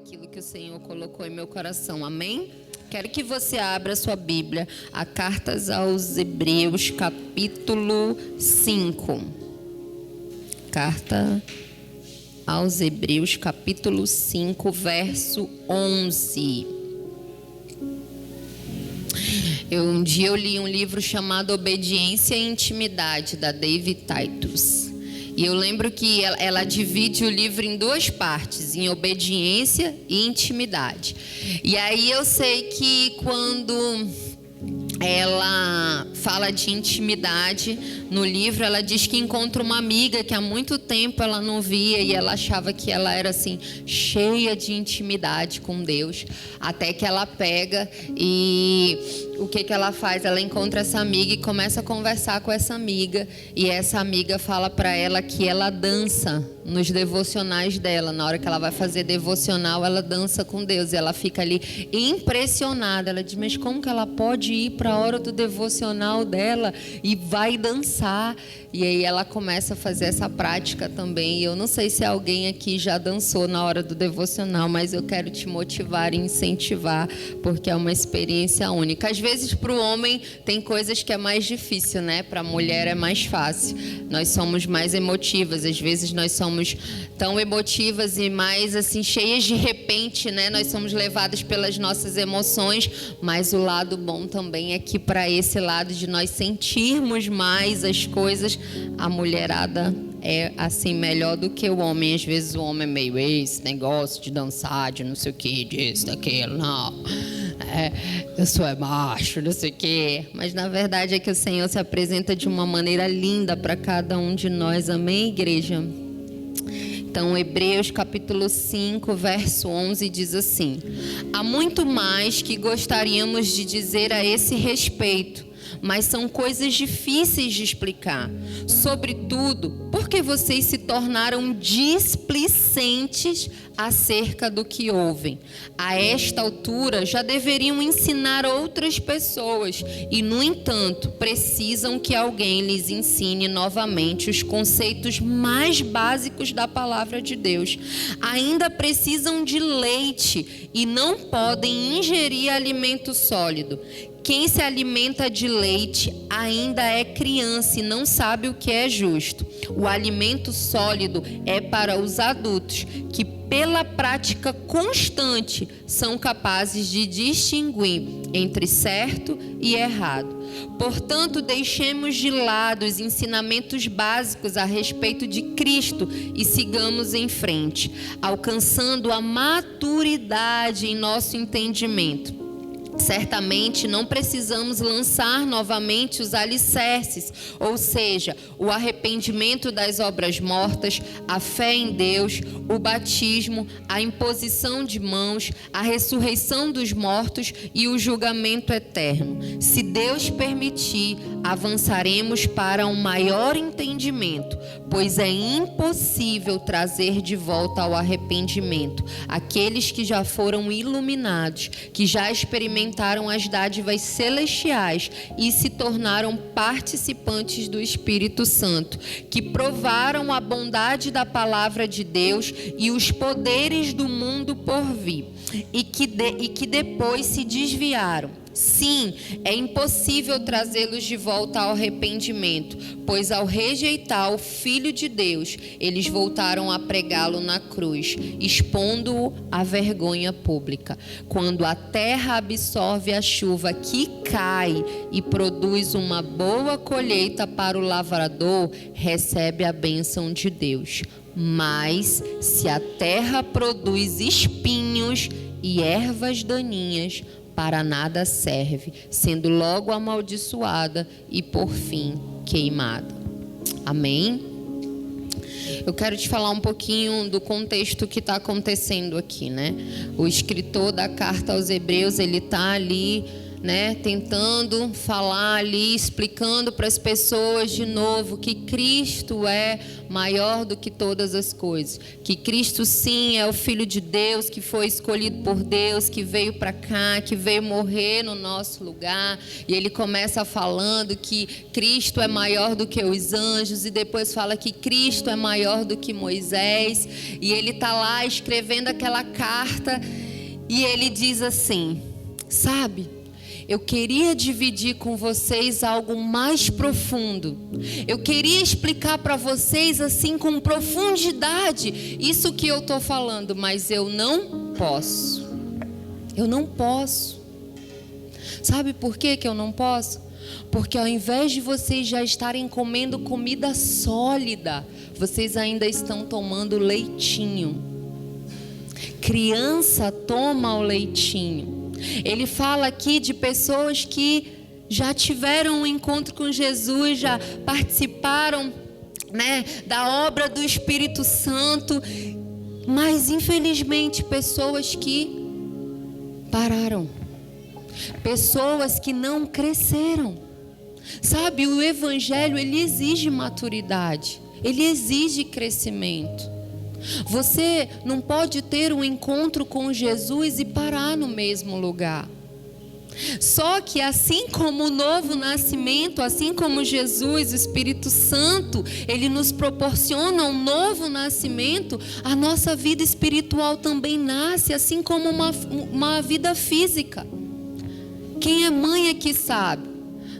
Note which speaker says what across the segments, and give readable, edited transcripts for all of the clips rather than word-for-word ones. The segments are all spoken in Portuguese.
Speaker 1: aquilo que o Senhor colocou em meu coração, amém? Quero que você abra sua Bíblia, a Cartas aos Hebreus, capítulo 5. Carta aos Hebreus, capítulo 5, verso 11. Um dia eu li um livro chamado Obediência e Intimidade, da David Titus. E eu lembro que ela divide o livro em duas partes, em obediência e intimidade. E aí eu sei que quando ela fala de intimidade no livro, ela diz que encontra uma amiga que há muito tempo ela não via e ela achava que ela era assim, cheia de intimidade com Deus, até que ela pega e o que ela faz? Ela encontra essa amiga e começa a conversar com essa amiga, e essa amiga fala para ela que ela dança nos devocionais dela. Na hora que ela vai fazer devocional, ela dança com Deus, e ela fica ali impressionada. Ela diz, mas como que ela pode ir para a hora do devocional dela e vai dançar? E aí ela começa a fazer essa prática também. E eu não sei se alguém aqui já dançou na hora do devocional, mas eu quero te motivar e incentivar, porque é uma experiência única. Às vezes para o homem tem coisas que é mais difícil, né? Para a mulher é mais fácil. Nós somos mais emotivas, às vezes nós somos tão emotivas e mais assim cheias de repente, né? Nós somos levadas pelas nossas emoções, mas o lado bom também é que para esse lado de nós sentirmos mais as coisas, a mulherada é assim melhor do que o homem. Às vezes o homem é meio esse negócio de dançar, de não sei o que, disso, daquilo, não. Eu sou macho, não sei o que. Mas na verdade é que o Senhor se apresenta de uma maneira linda para cada um de nós, amém, igreja? Então, Hebreus capítulo 5, verso 11 diz assim: há muito mais que gostaríamos de dizer a esse respeito, mas são coisas difíceis de explicar. Sobretudo, porque vocês se tornaram displicentes acerca do que ouvem. A esta altura, já deveriam ensinar outras pessoas e, no entanto, precisam que alguém lhes ensine novamente os conceitos mais básicos da palavra de Deus. Ainda precisam de leite e não podem ingerir alimento sólido. Quem se alimenta de leite ainda é criança e não sabe o que é justo. O alimento sólido é para os adultos, que pela prática constante são capazes de distinguir entre certo e errado. Portanto, deixemos de lado os ensinamentos básicos a respeito de Cristo e sigamos em frente, alcançando a maturidade em nosso entendimento. Certamente não precisamos lançar novamente os alicerces, ou seja, o arrependimento das obras mortas, a fé em Deus, o batismo, a imposição de mãos, a ressurreição dos mortos e o julgamento eterno. Se Deus permitir, avançaremos para um maior entendimento, pois é impossível trazer de volta ao arrependimento aqueles que já foram iluminados, que já experimentaram as dádivas celestiais e se tornaram participantes do Espírito Santo, que provaram a bondade da palavra de Deus e os poderes do mundo por vir, e que depois se desviaram. Sim, é impossível trazê-los de volta ao arrependimento, pois ao rejeitar o Filho de Deus, eles voltaram a pregá-lo na cruz, expondo-o à vergonha pública. Quando a terra absorve a chuva que cai e produz uma boa colheita para o lavrador, recebe a bênção de Deus. Mas se a terra produz espinhos e ervas daninhas, para nada serve, sendo logo amaldiçoada e por fim queimada. Amém? Eu quero te falar um pouquinho do contexto que está acontecendo aqui, né? O escritor da carta aos Hebreus, ele está ali né, tentando falar ali, explicando para as pessoas de novo que Cristo é maior do que todas as coisas, que Cristo sim é o Filho de Deus, que foi escolhido por Deus, que veio para cá, que veio morrer no nosso lugar. E ele começa falando que Cristo é maior do que os anjos, e depois fala que Cristo é maior do que Moisés, e ele está lá escrevendo aquela carta, e ele diz assim: sabe, eu queria dividir com vocês algo mais profundo. Eu queria explicar para vocês assim com profundidade isso que eu estou falando, mas eu não posso. Eu não posso. Sabe por que eu não posso? Porque ao invés de vocês já estarem comendo comida sólida, vocês ainda estão tomando leitinho. Criança toma o leitinho. Ele fala aqui de pessoas que já tiveram um encontro com Jesus, já participaram, né, da obra do Espírito Santo, mas infelizmente pessoas que pararam, pessoas que não cresceram. Sabe, o Evangelho, ele exige maturidade, ele exige crescimento. Você não pode ter um encontro com Jesus e parar no mesmo lugar. Só que assim como o novo nascimento, assim como Jesus, o Espírito Santo, ele nos proporciona um novo nascimento, a nossa vida espiritual também nasce, assim como uma vida física. Quem é mãe aqui sabe.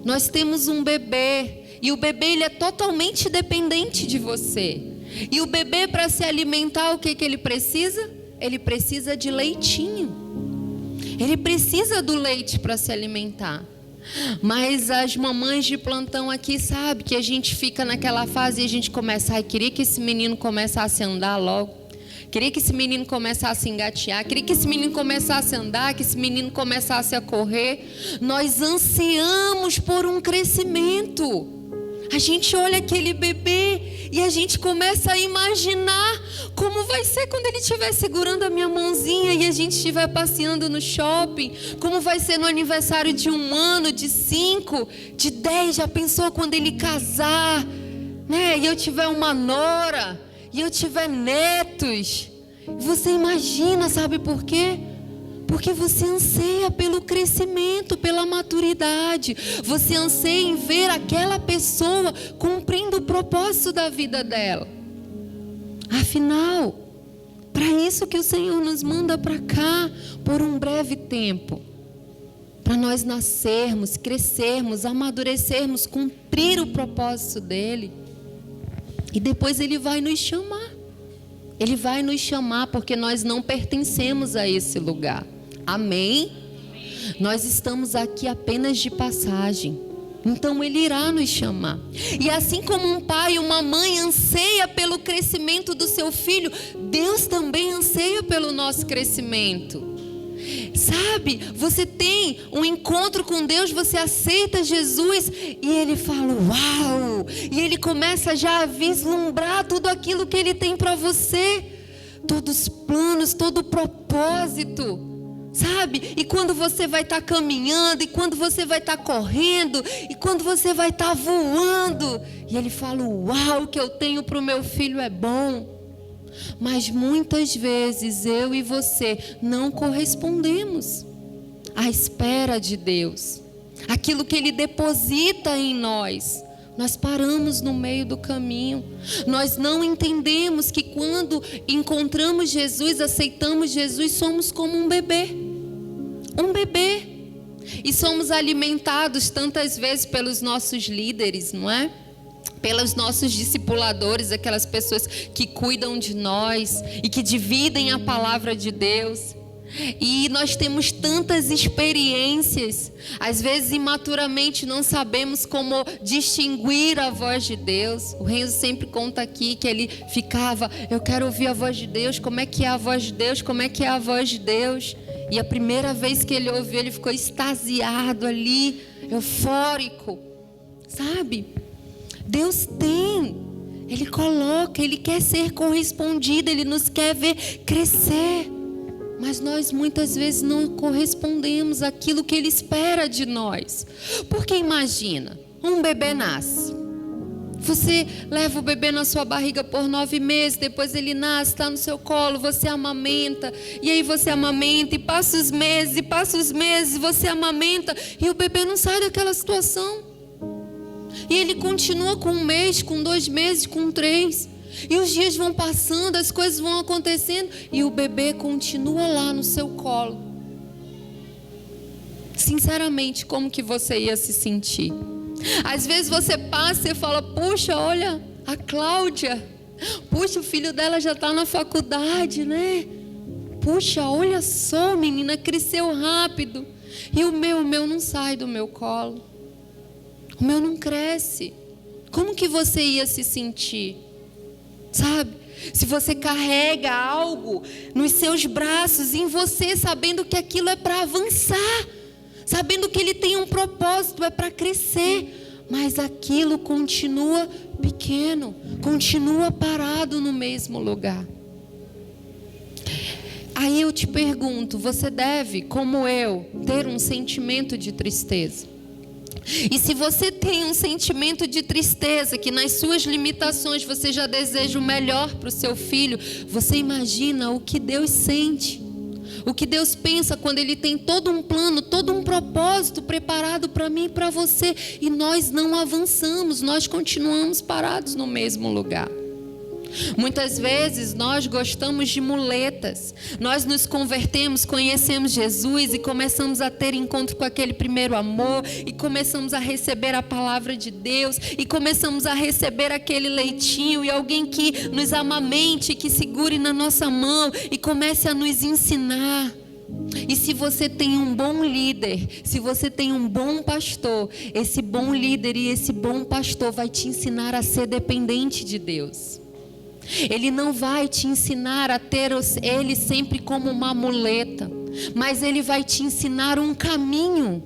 Speaker 1: Nós temos um bebê, e o bebê ele é totalmente dependente de você. E o bebê, para se alimentar, o que ele precisa? Ele precisa de leitinho. Ele precisa do leite para se alimentar. Mas as mamães de plantão aqui sabem que a gente fica naquela fase e a gente começa: ai, queria que esse menino começasse a andar logo. Queria que esse menino começasse a engatear. Queria que esse menino começasse a andar, que esse menino começasse a correr. Nós ansiamos por um crescimento. A gente olha aquele bebê e a gente começa a imaginar como vai ser quando ele estiver segurando a minha mãozinha e a gente estiver passeando no shopping. Como vai ser no aniversário de 1 ano, de 5, de 10. Já pensou quando ele casar, né? E eu tiver uma nora, e eu tiver netos. Você imagina, sabe por quê? Porque você anseia pelo crescimento, pela maturidade. Você anseia em ver aquela pessoa cumprindo o propósito da vida dela. Afinal, para isso que o Senhor nos manda para cá, por um breve tempo. Para nós nascermos, crescermos, amadurecermos, cumprir o propósito dEle. E depois Ele vai nos chamar. Ele vai nos chamar porque nós não pertencemos a esse lugar. Amém? Nós estamos aqui apenas de passagem. Então Ele irá nos chamar. E assim como um pai e uma mãe anseia pelo crescimento do seu filho, Deus também anseia pelo nosso crescimento. Sabe, você tem um encontro com Deus, você aceita Jesus e Ele fala: uau! E Ele começa já a vislumbrar tudo aquilo que Ele tem para você, todos os planos, todo o propósito. Sabe? E quando você vai estar caminhando, e quando você vai estar correndo, e quando você vai estar voando, e Ele fala: uau, o que eu tenho para o meu filho é bom. Mas muitas vezes eu e você não correspondemos à espera de Deus, aquilo que Ele deposita em nós. Nós paramos no meio do caminho. Nós não entendemos que quando encontramos Jesus, aceitamos Jesus, somos como um bebê. Um bebê. E somos alimentados tantas vezes pelos nossos líderes, não é? Pelos nossos discipuladores, aquelas pessoas que cuidam de nós e que dividem a palavra de Deus. E nós temos tantas experiências, às vezes imaturamente não sabemos como distinguir a voz de Deus. O Renzo sempre conta aqui que ele ficava: eu quero ouvir a voz de Deus, como é que é a voz de Deus, como é que é a voz de Deus. E a primeira vez que ele ouviu, ele ficou extasiado ali, eufórico, sabe? Deus tem, Ele coloca, Ele quer ser correspondido, Ele nos quer ver crescer. mas nós muitas vezes não correspondemos àquilo que Ele espera de nós. Porque imagina, um bebê nasce. Você leva o bebê na sua barriga por 9 meses, depois ele nasce, está no seu colo, você amamenta, e aí você amamenta, e passa os meses, você amamenta, e o bebê não sai daquela situação. E ele continua com 1 mês, com 2 meses, com 3. E os dias vão passando, as coisas vão acontecendo, e o bebê continua lá no seu colo. Sinceramente, como que você ia se sentir? Às vezes você passa e fala, puxa, olha, a Cláudia, puxa, o filho dela já está na faculdade, né? Puxa, olha só, menina, cresceu rápido. E o meu não sai do meu colo. O meu não cresce. Como que você ia se sentir? Sabe? Se você carrega algo nos seus braços, em você, sabendo que aquilo é para avançar, sabendo que ele tem um propósito, é para crescer, mas aquilo continua pequeno, continua parado no mesmo lugar. Aí eu te pergunto, você deve, como eu, ter um sentimento de tristeza? E se você tem um sentimento de tristeza, que nas suas limitações você já deseja o melhor para o seu filho, você imagina o que Deus sente, o que Deus pensa quando Ele tem todo um plano, todo um propósito preparado para mim e para você, e nós não avançamos, nós continuamos parados no mesmo lugar. Muitas vezes nós gostamos de muletas, nós nos convertemos, conhecemos Jesus e começamos a ter encontro com aquele primeiro amor, e começamos a receber a palavra de Deus, e começamos a receber aquele leitinho, e alguém que nos amamente, que segure na nossa mão e comece a nos ensinar. E se você tem um bom líder, se você tem um bom pastor, esse bom líder e esse bom pastor vai te ensinar a ser dependente de Deus. Ele não vai te ensinar a ter Ele sempre como uma muleta, mas Ele vai te ensinar um caminho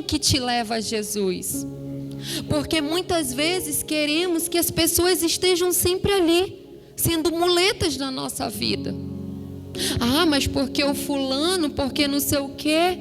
Speaker 1: que te leva a Jesus. Porque muitas vezes queremos que as pessoas estejam sempre ali, sendo muletas na nossa vida. Ah, mas porque o fulano, porque não sei o quê.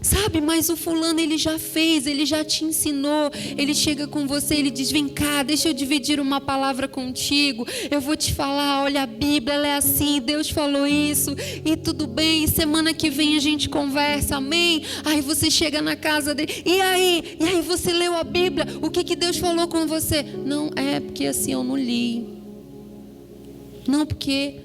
Speaker 1: Sabe, mas o fulano ele já fez, ele já te ensinou. Ele chega com você, ele diz, vem cá, deixa eu dividir uma palavra contigo. Eu vou te falar, olha a Bíblia, ela é assim, Deus falou isso. E tudo bem, semana que vem a gente conversa, amém? Aí você chega na casa dele, e aí você leu a Bíblia, o que Deus falou com você? Não, porque assim eu não li. Não, porque...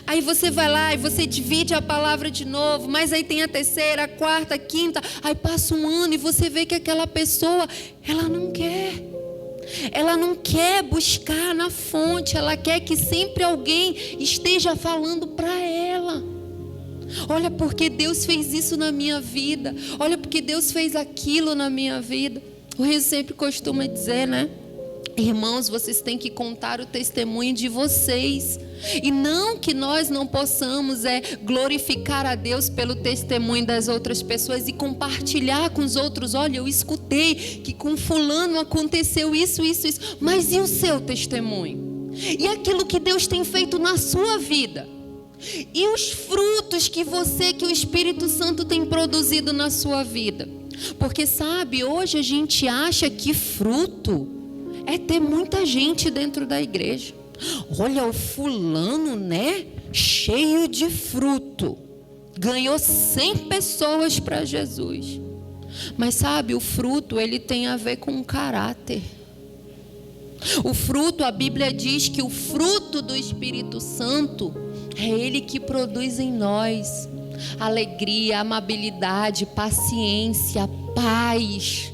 Speaker 1: Aí você vai lá e você divide a palavra de novo, mas aí tem a terceira, a quarta, a quinta, aí passa um ano e você vê que aquela pessoa, ela não quer buscar na fonte, ela quer que sempre alguém esteja falando para ela. Olha porque Deus fez isso na minha vida, olha porque Deus fez aquilo na minha vida. O Rio sempre costuma dizer, né? Irmãos, vocês têm que contar o testemunho de vocês. E não que nós não possamos glorificar a Deus pelo testemunho das outras pessoas e compartilhar com os outros. Olha, eu escutei que com fulano aconteceu isso. Mas e o seu testemunho? E aquilo que Deus tem feito na sua vida? E os frutos que o Espírito Santo tem produzido na sua vida? Porque sabe, hoje a gente acha que fruto é ter muita gente dentro da igreja. Olha o fulano, né? Cheio de fruto. Ganhou 100 pessoas para Jesus. Mas sabe, o fruto, ele tem a ver com caráter. O fruto, a Bíblia diz que o fruto do Espírito Santo é Ele que produz em nós alegria, amabilidade, paciência, paz.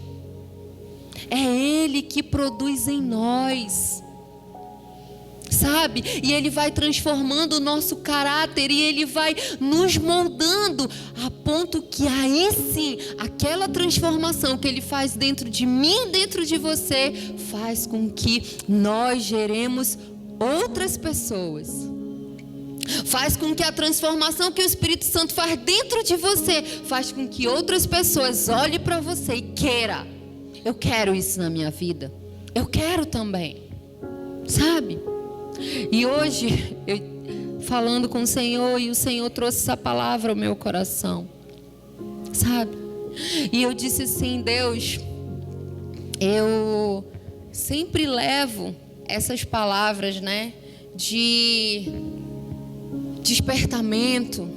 Speaker 1: É Ele que produz em nós, sabe? E Ele vai transformando o nosso caráter, e Ele vai nos moldando, a ponto que aí sim, aquela transformação que Ele faz dentro de mim, dentro de você, faz com que nós geremos outras pessoas. Faz com que a transformação que o Espírito Santo faz dentro de você, faz com que outras pessoas olhem para você e queiram. Eu quero isso na minha vida. Eu quero também. Sabe? E hoje, falando com o Senhor e o Senhor trouxe essa palavra ao meu coração, sabe? E eu disse assim: Deus, eu sempre levo essas palavras, né, de despertamento,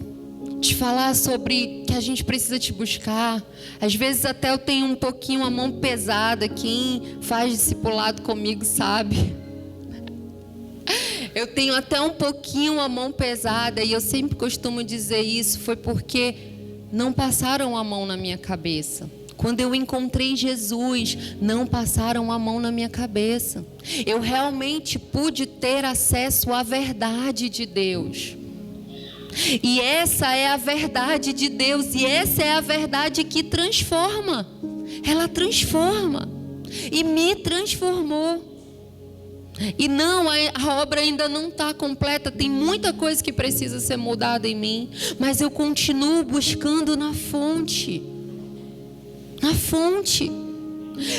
Speaker 1: de falar sobre que a gente precisa te buscar. Às vezes até eu tenho um pouquinho a mão pesada. Quem faz discipulado comigo sabe. Eu tenho até um pouquinho a mão pesada, e eu sempre costumo dizer isso, foi porque não passaram a mão na minha cabeça. Quando eu encontrei Jesus, não passaram a mão na minha cabeça. Eu realmente pude ter acesso à verdade de Deus. E essa é a verdade de Deus, e essa é a verdade que transforma. Ela transforma, e me transformou. E não, a obra ainda não está completa, tem muita coisa que precisa ser mudada em mim, mas eu continuo buscando na fonte. Na fonte.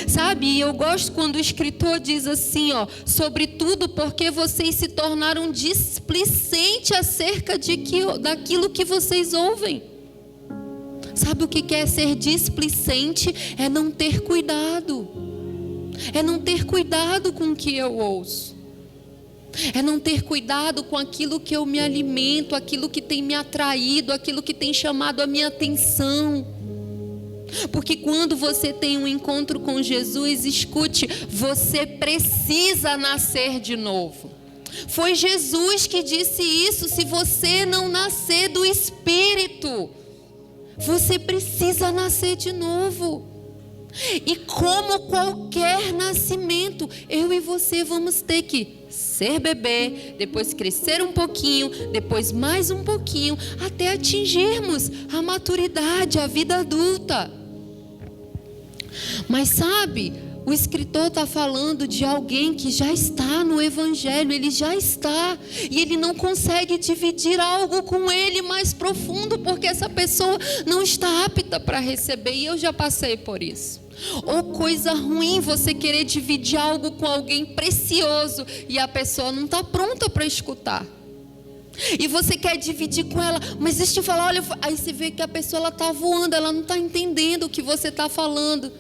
Speaker 1: Sabe, e eu gosto quando o escritor diz assim, sobretudo porque vocês se tornaram displicentes acerca daquilo que vocês ouvem. Sabe o que é ser displicente? É não ter cuidado. É não ter cuidado com o que eu ouço. É não ter cuidado com aquilo que eu me alimento, aquilo que tem me atraído, aquilo que tem chamado a minha atenção. Porque quando você tem um encontro com Jesus, escute, você precisa nascer de novo. Foi Jesus que disse isso: se você não nascer do Espírito, você precisa nascer de novo. E como qualquer nascimento, eu e você vamos ter que ser bebê, depois crescer um pouquinho, depois mais um pouquinho, até atingirmos a maturidade, a vida adulta. Mas sabe, o escritor está falando de alguém que já está no Evangelho, ele já está, e ele não consegue dividir algo com ele mais profundo, porque essa pessoa não está apta para receber, e eu já passei por isso. Ou coisa ruim você querer dividir algo com alguém precioso, e a pessoa não está pronta para escutar. E você quer dividir com ela, mas deixa eu falar, olha, aí você vê que a pessoa está voando, ela não está entendendo o que você está falando.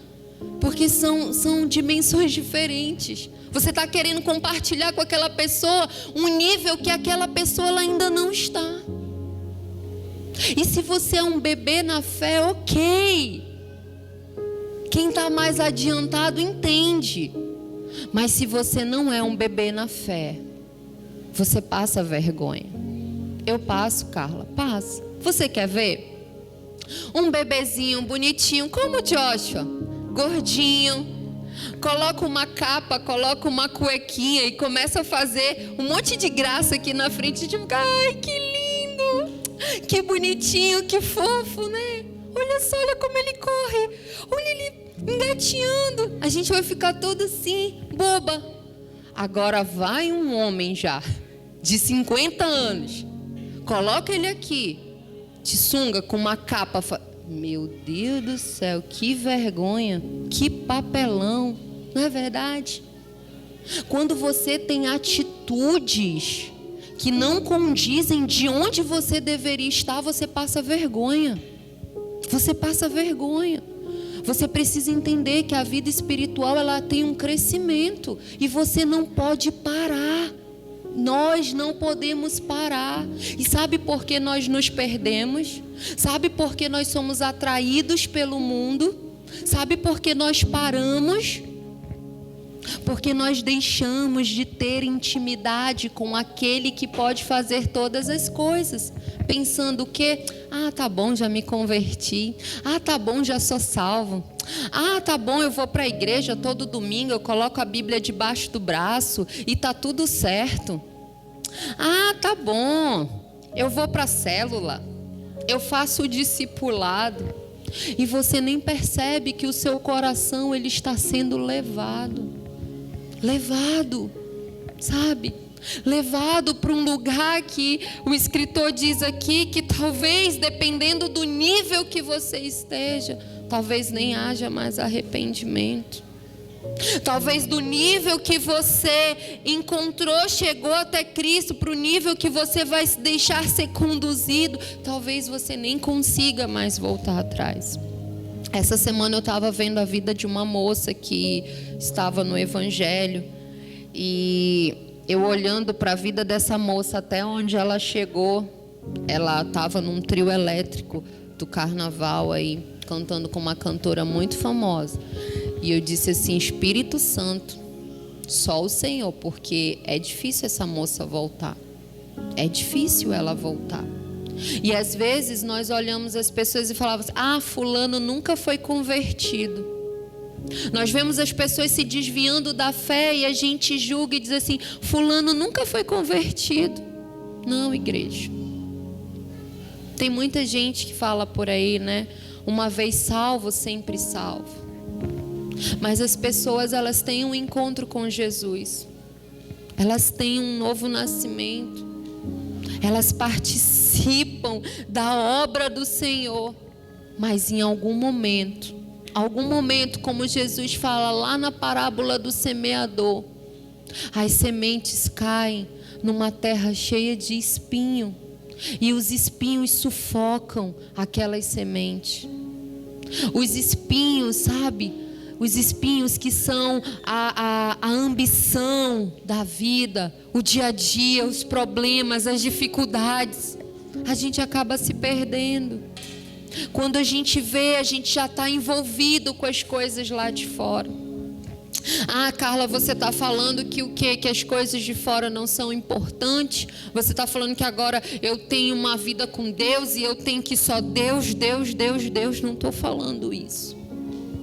Speaker 1: Porque são dimensões diferentes. Você está querendo compartilhar com aquela pessoa um nível que aquela pessoa ela ainda não está. E se você é um bebê na fé, ok. Quem está mais adiantado entende. Mas se você não é um bebê na fé, você passa vergonha. Eu passo, Carla, passa. Você quer ver? Um bebezinho bonitinho como o Joshua, gordinho, coloca uma capa, coloca uma cuequinha e começa a fazer um monte de graça aqui na frente de um cara. Ai, que lindo, que bonitinho, que fofo, né? Olha só, olha como ele corre, olha ele engatinhando. A gente vai ficar todo assim, boba. Agora vai um homem já, de 50 anos, coloca ele aqui, de sunga, com uma capa. Meu Deus do céu, que vergonha, que papelão, não é verdade? Quando você tem atitudes que não condizem de onde você deveria estar, você passa vergonha. Você passa vergonha. Você precisa entender que a vida espiritual ela tem um crescimento e você não pode parar. Nós não podemos parar. E sabe por que nós nos perdemos? Sabe por que nós somos atraídos pelo mundo? Sabe por que nós paramos? Porque nós deixamos de ter intimidade com aquele que pode fazer todas as coisas. Pensando que, tá bom, já me converti. Tá bom, já sou salvo. Tá bom, eu vou para a igreja todo domingo, eu coloco a Bíblia debaixo do braço e tá tudo certo. Tá bom, eu vou para a célula, eu faço o discipulado. E você nem percebe que o seu coração ele está sendo levado, sabe? Levado para um lugar que o escritor diz aqui que talvez, dependendo do nível que você esteja, talvez nem haja mais arrependimento. Talvez do nível que você encontrou, chegou até Cristo, para o nível que você vai se deixar ser conduzido, talvez você nem consiga mais voltar atrás. Essa semana eu estava vendo a vida de uma moça que estava no Evangelho, e eu olhando para a vida dessa moça até onde ela chegou, ela estava num trio elétrico do carnaval aí, cantando com uma cantora muito famosa. E eu disse assim: Espírito Santo, só o Senhor, porque é difícil essa moça voltar. É difícil ela voltar. E às vezes nós olhamos as pessoas e falamos: ah, fulano nunca foi convertido. Nós vemos as pessoas se desviando da fé e a gente julga e diz assim: fulano nunca foi convertido. Não, igreja. Tem muita gente que fala por aí, né? Uma vez salvo, sempre salvo. Mas as pessoas, elas têm um encontro com Jesus. Elas têm um novo nascimento. Elas participam da obra do Senhor. Mas em algum momento, como Jesus fala lá na parábola do semeador, as sementes caem numa terra cheia de espinho. E os espinhos sufocam aquelas sementes. Os espinhos, sabe? Os espinhos que são a ambição da vida, o dia a dia, os problemas, as dificuldades. A gente acaba se perdendo. Quando a gente vê, a gente já está envolvido com as coisas lá de fora. Ah, Carla, você está falando que o quê? Que as coisas de fora não são importantes? Você está falando que agora eu tenho uma vida com Deus e eu tenho que só Deus. Não estou falando isso.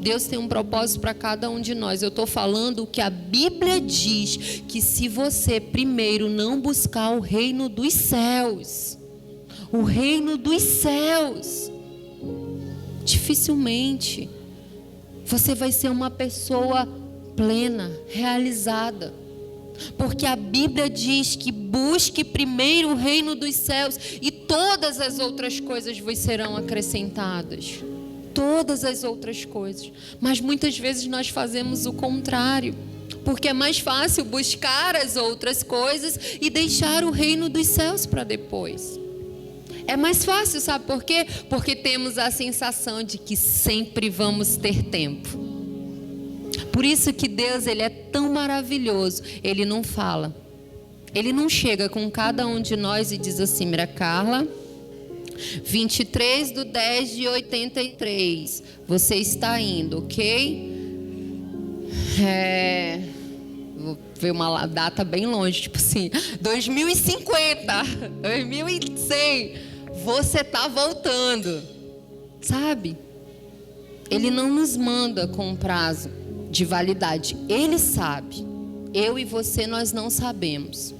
Speaker 1: Deus tem um propósito para cada um de nós. Eu estou falando o que a Bíblia diz, que se você primeiro não buscar o reino dos céus, dificilmente você vai ser uma pessoa plena, realizada. Porque a Bíblia diz que busque primeiro o reino dos céus e todas as outras coisas vos serão acrescentadas. Todas as outras coisas. Mas muitas vezes nós fazemos o contrário, porque é mais fácil buscar as outras coisas e deixar o reino dos céus para depois. É mais fácil, sabe por quê? Porque temos a sensação de que sempre vamos ter tempo. Por isso que Deus, Ele é tão maravilhoso. Ele não fala. Ele não chega com cada um de nós e diz assim: Mira Carla, 23/10/83, você está indo, ok? Vou ver uma data bem longe, tipo assim, 2050, 2100, você está voltando, sabe? Ele não nos manda com um prazo de validade. Ele sabe. Eu e você, nós não sabemos.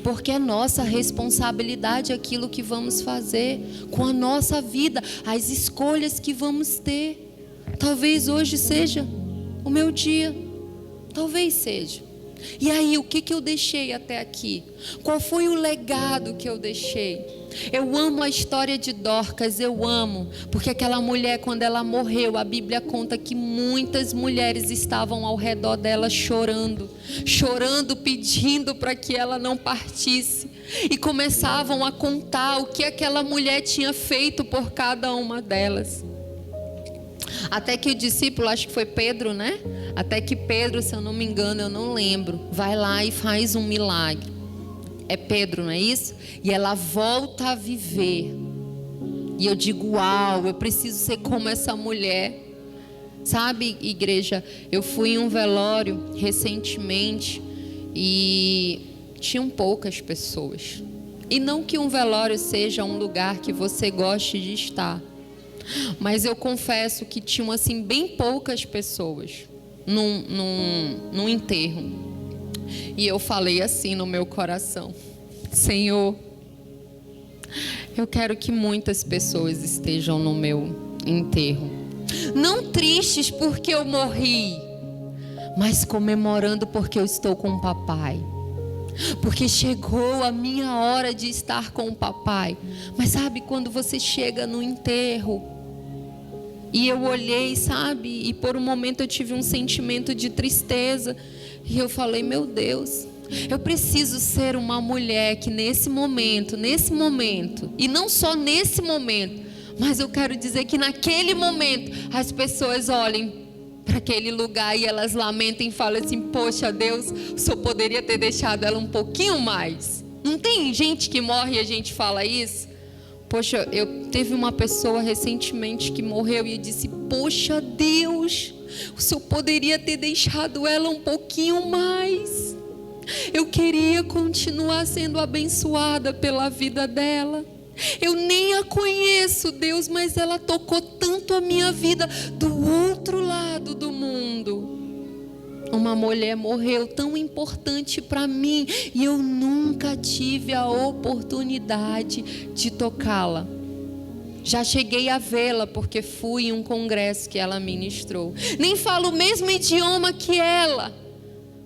Speaker 1: Porque é nossa responsabilidade aquilo que vamos fazer com a nossa vida, as escolhas que vamos ter. Talvez hoje seja o meu dia. Talvez seja. E aí, o que eu deixei até aqui? Qual foi o legado que eu deixei? Eu amo a história de Dorcas, eu amo, porque aquela mulher, quando ela morreu, a Bíblia conta que muitas mulheres estavam ao redor dela chorando, pedindo para que ela não partisse, e começavam a contar o que aquela mulher tinha feito por cada uma delas. Até que o discípulo, acho que foi Pedro, né? Até que Pedro, se eu não me engano, eu não lembro, vai lá e faz um milagre. É Pedro, não é isso? E ela volta a viver. E eu digo, uau, eu preciso ser como essa mulher. Sabe, igreja, eu fui em um velório recentemente e tinham poucas pessoas. E não que um velório seja um lugar que você goste de estar, mas eu confesso que tinham assim bem poucas pessoas num enterro. E eu falei assim no meu coração: Senhor, eu quero que muitas pessoas estejam no meu enterro, não tristes porque eu morri, mas comemorando porque eu estou com o papai, porque chegou a minha hora de estar com o papai. Mas sabe, quando você chega no enterro, E eu olhei, sabe? E por um momento eu tive um sentimento de tristeza. E eu falei, meu Deus, eu preciso ser uma mulher que nesse momento, e não só nesse momento, mas eu quero dizer que naquele momento as pessoas olhem para aquele lugar e elas lamentem e falem assim, poxa Deus, o Senhor poderia ter deixado ela um pouquinho mais. Não tem gente que morre e a gente fala isso? Poxa, teve uma pessoa recentemente que morreu e eu disse, poxa Deus, o Senhor poderia ter deixado ela um pouquinho mais. Eu queria continuar sendo abençoada pela vida dela. Eu nem a conheço, Deus, mas ela tocou tanto a minha vida do outro lado do mundo. Uma mulher morreu tão importante para mim e eu nunca tive a oportunidade de tocá-la. Já cheguei a vê-la porque fui em um congresso que ela ministrou. Nem falo o mesmo idioma que ela,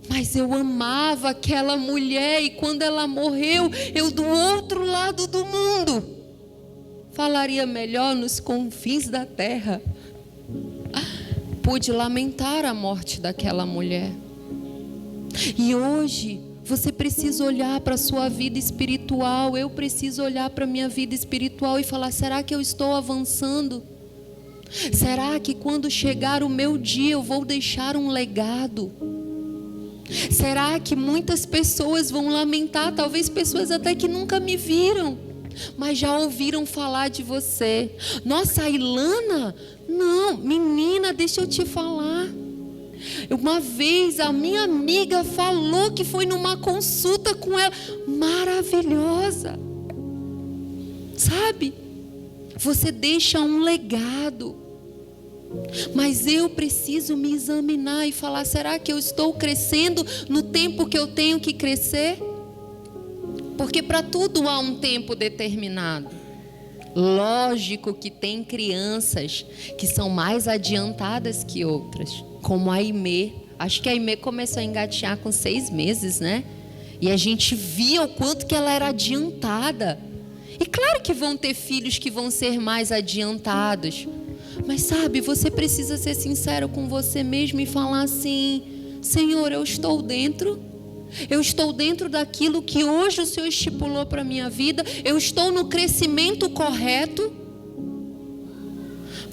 Speaker 1: mas eu amava aquela mulher e quando ela morreu, eu do outro lado do mundo, falaria melhor nos confins da terra, pude lamentar a morte daquela mulher. E hoje você precisa olhar para a sua vida espiritual, eu preciso olhar para a minha vida espiritual e falar, será que eu estou avançando? Será que quando chegar o meu dia eu vou deixar um legado? Será que muitas pessoas vão lamentar, talvez pessoas até que nunca me viram, mas já ouviram falar de você? Nossa, a Ilana? Não, menina, deixa eu te falar. Uma vez a minha amiga falou que foi numa consulta com ela, maravilhosa. Sabe? Você deixa um legado. Mas eu preciso me examinar e falar, será que eu estou crescendo no tempo que eu tenho que crescer? Porque para tudo há um tempo determinado. Lógico que tem crianças que são mais adiantadas que outras, como a Aimee. Acho que a Aimee começou a engatinhar com 6 meses, né? E a gente via o quanto que ela era adiantada. E claro que vão ter filhos que vão ser mais adiantados. Mas sabe, você precisa ser sincero com você mesmo e falar assim, Senhor, eu estou dentro daquilo que hoje o Senhor estipulou para a minha vida, eu estou no crescimento correto.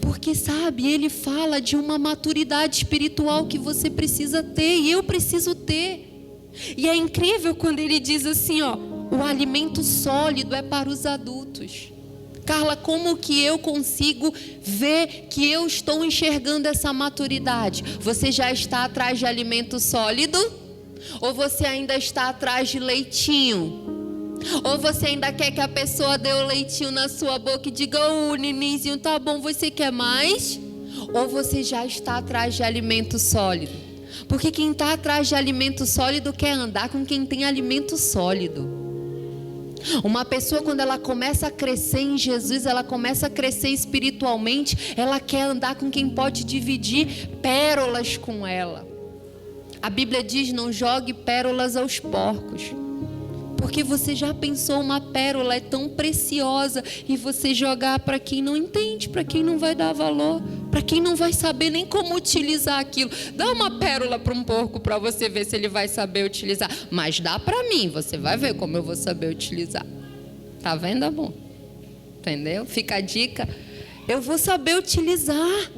Speaker 1: Porque sabe, Ele fala de uma maturidade espiritual que você precisa ter e eu preciso ter. E é incrível quando Ele diz assim, ó, o alimento sólido é para os adultos. Carla, como que eu consigo ver que eu estou enxergando essa maturidade? Você já está atrás de alimento sólido? Ou você ainda está atrás de leitinho? Ou você ainda quer que a pessoa dê o leitinho na sua boca e diga, neninzinho, tá bom, você quer mais? Ou você já está atrás de alimento sólido? Porque quem está atrás de alimento sólido quer andar com quem tem alimento sólido. Uma pessoa, quando ela começa a crescer em Jesus, ela começa a crescer espiritualmente, ela quer andar com quem pode dividir pérolas com ela. A Bíblia diz, não jogue pérolas aos porcos. Porque você já pensou, uma pérola é tão preciosa e você jogar para quem não entende, para quem não vai dar valor, para quem não vai saber nem como utilizar aquilo. Dá uma pérola para um porco para você ver se ele vai saber utilizar. Mas dá para mim, você vai ver como eu vou saber utilizar. Tá vendo, amor? Entendeu? Fica a dica. Eu vou saber utilizar.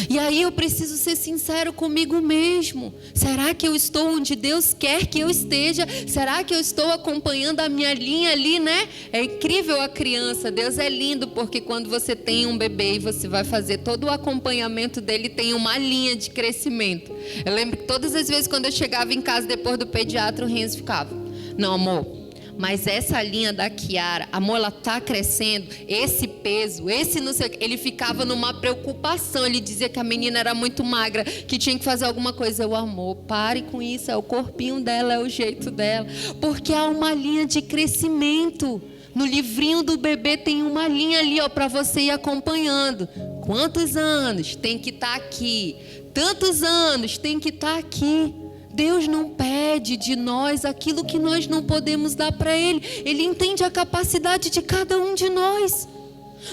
Speaker 1: E aí eu preciso ser sincero comigo mesmo. Será que eu estou onde Deus quer que eu esteja? Será que eu estou acompanhando a minha linha ali, né? É incrível a criança. Deus é lindo porque quando você tem um bebê e você vai fazer todo o acompanhamento dele, tem uma linha de crescimento. Eu lembro que todas as vezes quando eu chegava em casa depois do pediatra, o Renzo ficava, não, amor, mas essa linha da Kiara, amor, ela tá crescendo, esse peso, esse não sei o que. Ele ficava numa preocupação, ele dizia que a menina era muito magra, que tinha que fazer alguma coisa. Eu, amor, pare com isso, é o corpinho dela, é o jeito dela, porque há uma linha de crescimento. No livrinho do bebê tem uma linha ali, ó, para você ir acompanhando. Quantos anos tem que estar aqui? Tantos anos tem que estar aqui. Deus não pede de nós aquilo que nós não podemos dar para Ele. Ele entende a capacidade de cada um de nós.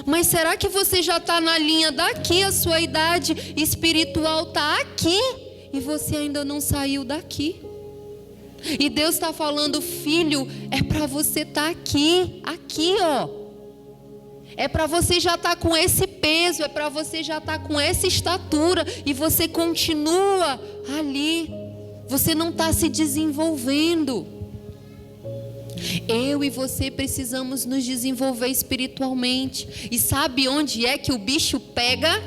Speaker 1: Mas será que você já está na linha daqui? A sua idade espiritual está aqui e você ainda não saiu daqui. E Deus está falando, filho, é para você estar aqui, ó. É para você já estar com esse peso, é para você já estar com essa estatura e você continua ali. Você não está se desenvolvendo. Eu e você precisamos nos desenvolver espiritualmente. E sabe onde é que o bicho pega?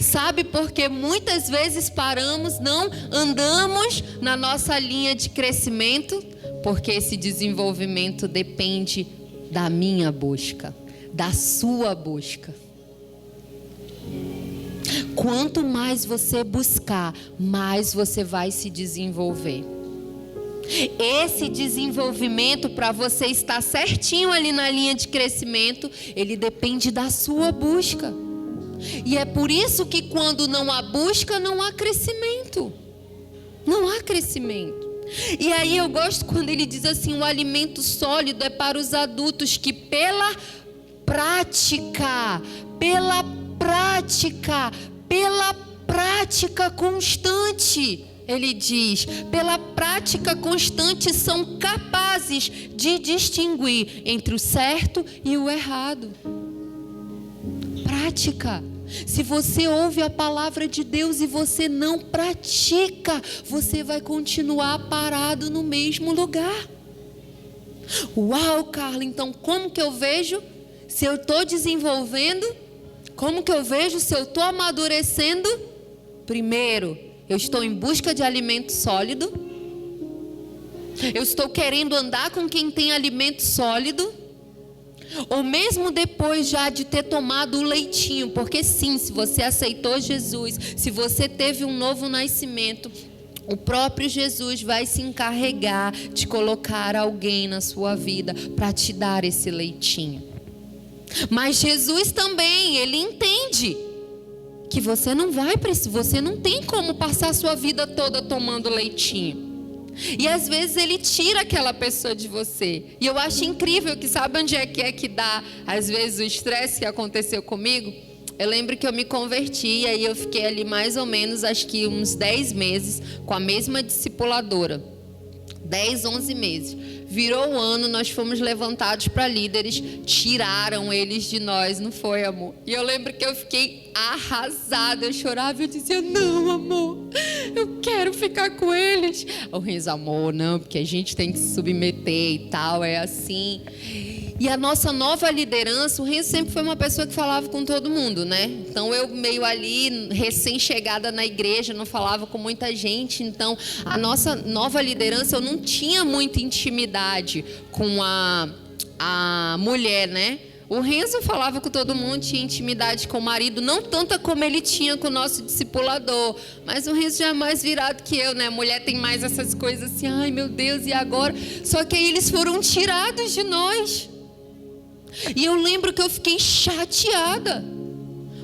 Speaker 1: Sabe porque muitas vezes paramos, não andamos na nossa linha de crescimento? Porque esse desenvolvimento depende da minha busca, da sua busca. Quanto mais você buscar, mais você vai se desenvolver. Esse desenvolvimento, para você estar certinho ali na linha de crescimento, ele depende da sua busca. E é por isso que quando não há busca, não há crescimento. Não há crescimento. E aí eu gosto quando ele diz assim, o alimento sólido é para os adultos que pela prática constante, ele diz, pela prática constante são capazes de distinguir entre o certo e o errado. Prática. Se você ouve a palavra de Deus e você não pratica, você vai continuar parado no mesmo lugar. Uau, Carla, então como que eu vejo se eu estou desenvolvendo? Como que eu vejo se eu estou amadurecendo? Primeiro, eu estou em busca de alimento sólido. Eu estou querendo andar com quem tem alimento sólido. Ou mesmo depois já de ter tomado o leitinho. Porque sim, se você aceitou Jesus, se você teve um novo nascimento, o próprio Jesus vai se encarregar de colocar alguém na sua vida para te dar esse leitinho. Mas Jesus também, ele entende que você não tem como passar a sua vida toda tomando leitinho. E às vezes ele tira aquela pessoa de você. E eu acho incrível que sabe onde é que dá às vezes o estresse que aconteceu comigo? Eu lembro que eu me converti e aí eu fiquei ali mais ou menos, acho que uns 10 meses com a mesma discipuladora. 10, 11 meses. Virou o ano, nós fomos levantados para líderes, tiraram eles de nós, não foi, amor? E eu lembro que eu fiquei arrasada, eu chorava e eu dizia, não, amor, eu quero ficar com eles. O Renzo, amor, não, porque a gente tem que se submeter e tal, é assim. E a nossa nova liderança, o Renzo sempre foi uma pessoa que falava com todo mundo, né? Então eu meio ali, recém-chegada na igreja, não falava com muita gente. Então a nossa nova liderança, eu não tinha muita intimidade com a mulher, né? O Renzo falava com todo mundo, tinha intimidade com o marido, não tanta como ele tinha com o nosso discipulador. Mas o Renzo já é mais virado que eu, né? A mulher tem mais essas coisas assim, ai meu Deus, e agora? Só que aí eles foram tirados de nós. E eu lembro que eu fiquei chateada,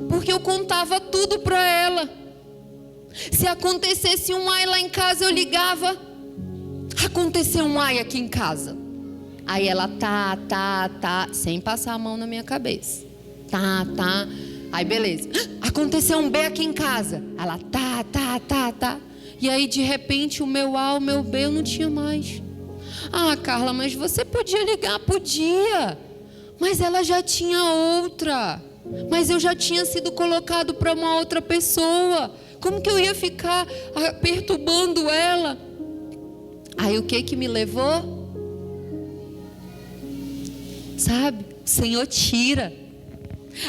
Speaker 1: porque eu contava tudo para ela. Se acontecesse um ai lá em casa, eu ligava. Aconteceu um ai aqui em casa. Aí ela tá, sem passar a mão na minha cabeça. Tá. Aí beleza. Aconteceu um B aqui em casa. Ela tá. E aí de repente o meu A, o meu B eu não tinha mais. Ah, Carla, mas você podia ligar? Podia. Mas ela já tinha outra. Mas eu já tinha sido colocado para uma outra pessoa. Como que eu ia ficar perturbando ela? Aí o que me levou? Sabe? O Senhor tira.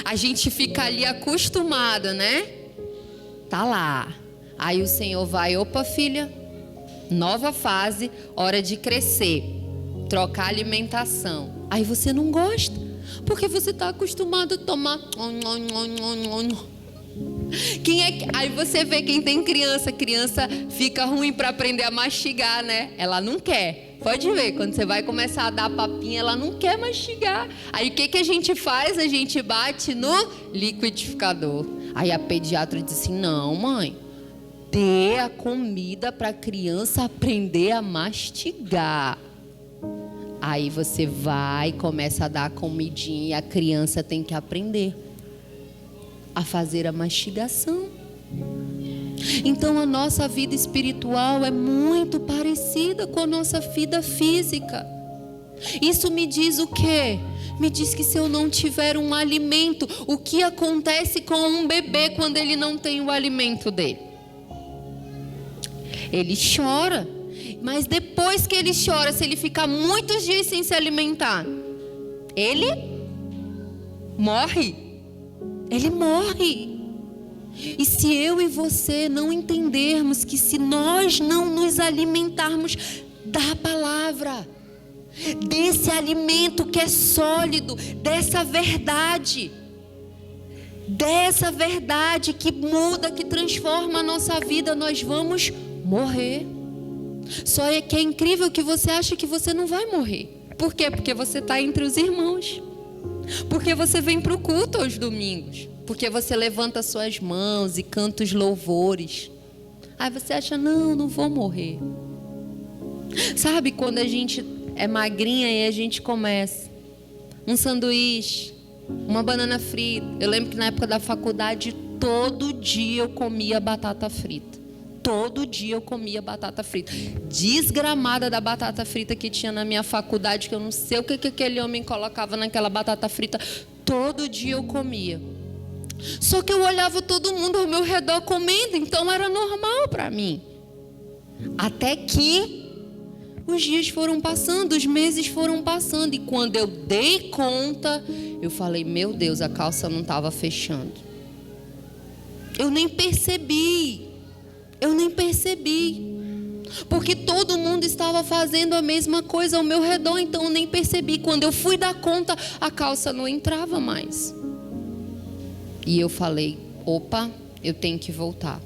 Speaker 1: A gente fica ali acostumada, né? Tá lá. Aí o Senhor vai, opa filha, nova fase, hora de crescer, trocar alimentação. Aí você não gosta, porque você está acostumado a tomar. Aí você vê quem tem criança fica ruim para aprender a mastigar, né? Ela não quer. Pode ver, quando você vai começar a dar papinha, ela não quer mastigar. Aí o que a gente faz? A gente bate no liquidificador. Aí a pediatra diz assim, não mãe, dê a comida para a criança aprender a mastigar. Aí você vai, começa a dar a comidinha e a criança tem que aprender a fazer a mastigação. Então a nossa vida espiritual é muito parecida com a nossa vida física. Isso me diz o quê? Me diz que se eu não tiver um alimento, o que acontece com um bebê quando ele não tem o alimento dele? Ele chora, mas depois que ele chora, se ele ficar muitos dias sem se alimentar, ele morre. Ele morre. E se eu e você não entendermos que se nós não nos alimentarmos da palavra, desse alimento que é sólido, dessa verdade que muda, que transforma a nossa vida, nós vamos morrer. Só é que é incrível que você acha que você não vai morrer. Por quê? Porque você está entre os irmãos. Porque você vem para o culto aos domingos. Porque você levanta suas mãos e canta os louvores. Aí você acha, não vou morrer. Sabe quando a gente é magrinha e a gente começa um sanduíche, uma banana frita. Eu lembro que na época da faculdade, todo dia eu comia batata frita. Todo dia eu comia batata frita. Desgramada da batata frita que tinha na minha faculdade, que eu não sei o que aquele homem colocava naquela batata frita. Todo dia eu comia. Só que eu olhava todo mundo ao meu redor comendo, então era normal para mim. Até que os dias foram passando, os meses foram passando, e quando eu dei conta, eu falei, meu Deus, a calça não estava fechando. Eu nem percebi, porque todo mundo estava fazendo a mesma coisa ao meu redor, então eu nem percebi. Quando eu fui dar conta, a calça não entrava mais. E eu falei, opa, eu tenho que voltar,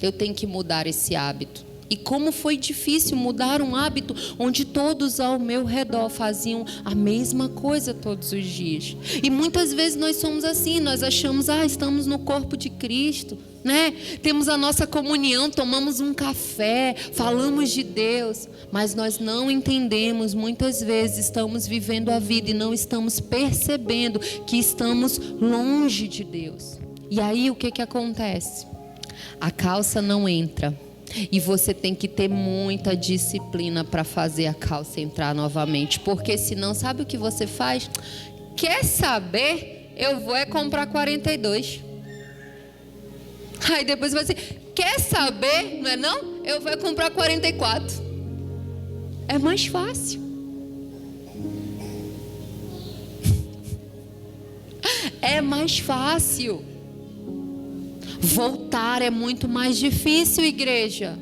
Speaker 1: eu tenho que mudar esse hábito. E como foi difícil mudar um hábito onde todos ao meu redor faziam a mesma coisa todos os dias. E muitas vezes nós somos assim, nós achamos, estamos no corpo de Cristo, né? Temos a nossa comunhão, tomamos um café, falamos de Deus, mas nós não entendemos, muitas vezes estamos vivendo a vida e não estamos percebendo que estamos longe de Deus. E aí o que acontece? A calça não entra. E você tem que ter muita disciplina para fazer a calça entrar novamente. Porque senão, sabe o que você faz? Quer saber? Eu vou comprar 42. Aí depois você quer saber? Não é não? Eu vou comprar 44. É mais fácil. É mais fácil. Voltar é muito mais difícil, igreja.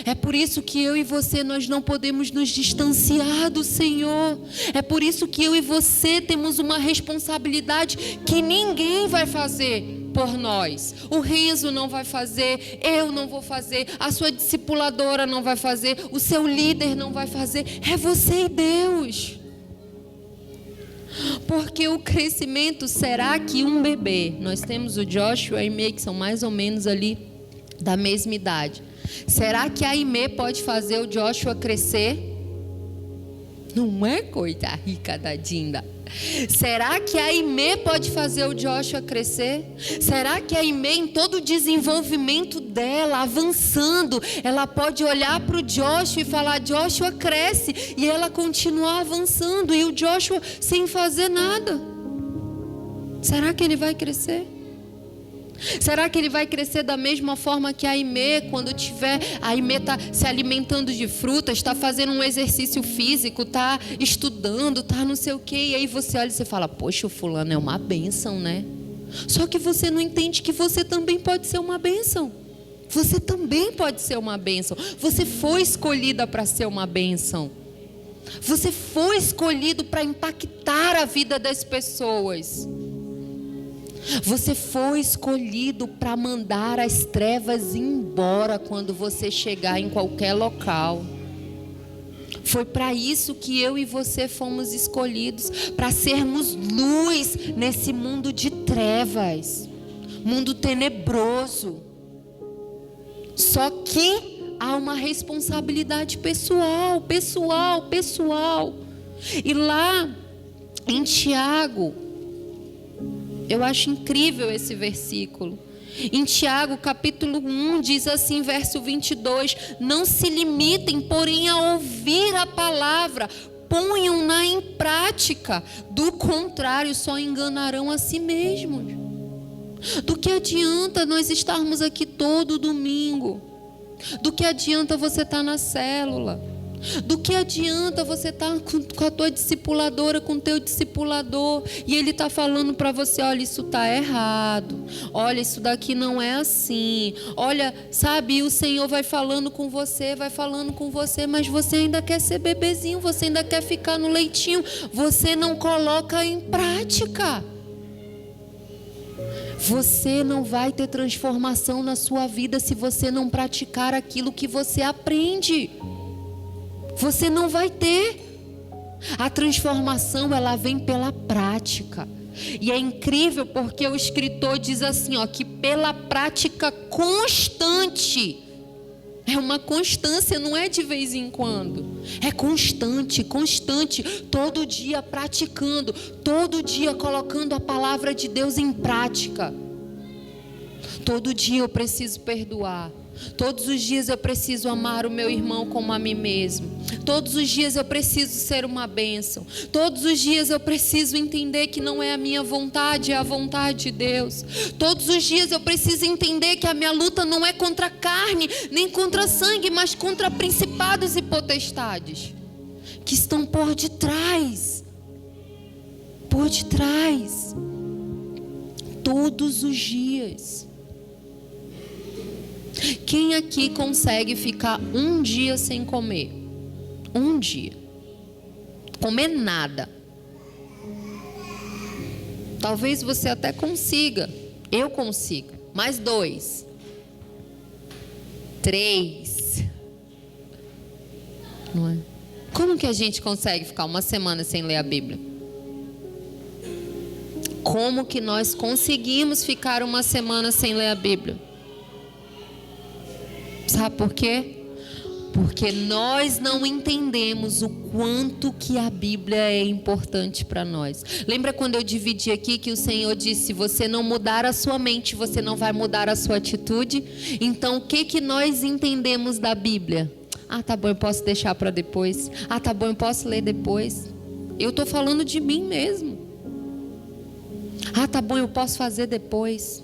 Speaker 1: É por isso que eu e você, nós não podemos nos distanciar do Senhor. É por isso que eu e você temos uma responsabilidade que ninguém vai fazer por nós. O Renzo não vai fazer, eu não vou fazer, a sua discipuladora não vai fazer, o seu líder não vai fazer. É você e Deus. Porque o crescimento, será que um bebê, nós temos o Joshua e a Aimee, que são mais ou menos ali da mesma idade, será que a Aimee pode fazer o Joshua crescer? Não é coisa rica da Dinda. Será que a Aimee pode fazer o Joshua crescer? Será que a Aimee, em todo o desenvolvimento dela, avançando, ela pode olhar para o Joshua e falar, Joshua cresce, e ela continuar avançando, e o Joshua sem fazer nada? Será que ele vai crescer? Será que ele vai crescer da mesma forma que a Aimee, quando tiver, a Aimee está se alimentando de frutas, está fazendo um exercício físico, está estudando, está não sei o quê, e aí você olha e você fala, poxa, o fulano é uma bênção, né? Só que você não entende que você também pode ser uma bênção. Você também pode ser uma bênção. Você foi escolhida para ser uma bênção. Você foi escolhido para impactar a vida das pessoas. Você foi escolhido para mandar as trevas embora quando você chegar em qualquer local. Foi para isso que eu e você fomos escolhidos, para sermos luz nesse mundo de trevas, mundo tenebroso. Só que há uma responsabilidade pessoal. E lá em Tiago, eu acho incrível esse versículo. Em Tiago, capítulo 1, diz assim, verso 22, não se limitem, porém, a ouvir a palavra, ponham-na em prática, do contrário, só enganarão a si mesmos. Do que adianta nós estarmos aqui todo domingo? Do que adianta você estar na célula? Do que adianta você estar com a tua discipuladora, com o teu discipulador, e ele está falando para você, olha, isso está errado, olha, isso daqui não é assim, olha, sabe, o Senhor vai falando com você, mas você ainda quer ser bebezinho, você ainda quer ficar no leitinho, você não coloca em prática. Você não vai ter transformação na sua vida se você não praticar aquilo que você aprende. Você não vai ter. A transformação, ela vem pela prática. E é incrível porque o escritor diz assim, ó, que pela prática constante. É uma constância, não é de vez em quando. É constante, todo dia praticando, todo dia colocando a palavra de Deus em prática. Todo dia eu preciso perdoar. Todos os dias eu preciso amar o meu irmão como a mim mesmo. Todos os dias eu preciso ser uma bênção. Todos os dias eu preciso entender que não é a minha vontade, é a vontade de Deus. Todos os dias eu preciso entender que a minha luta não é contra a carne, nem contra sangue, mas contra principados e potestades que estão por detrás. Por detrás. Todos os dias. Quem aqui consegue ficar um dia sem comer? Um dia. Comer nada. Talvez você até consiga. Eu consigo. Mais 2. 3. Não é? Como que a gente consegue ficar uma semana sem ler a Bíblia? Como que nós conseguimos ficar uma semana sem ler a Bíblia? Sabe por quê? Porque nós não entendemos o quanto que a Bíblia é importante para nós. Lembra quando eu dividi aqui que o Senhor disse, se você não mudar a sua mente, você não vai mudar a sua atitude? Então, o que nós entendemos da Bíblia? Ah, tá bom, eu posso deixar para depois. Ah, tá bom, eu posso ler depois. Eu estou falando de mim mesmo. Ah, tá bom, eu posso fazer depois.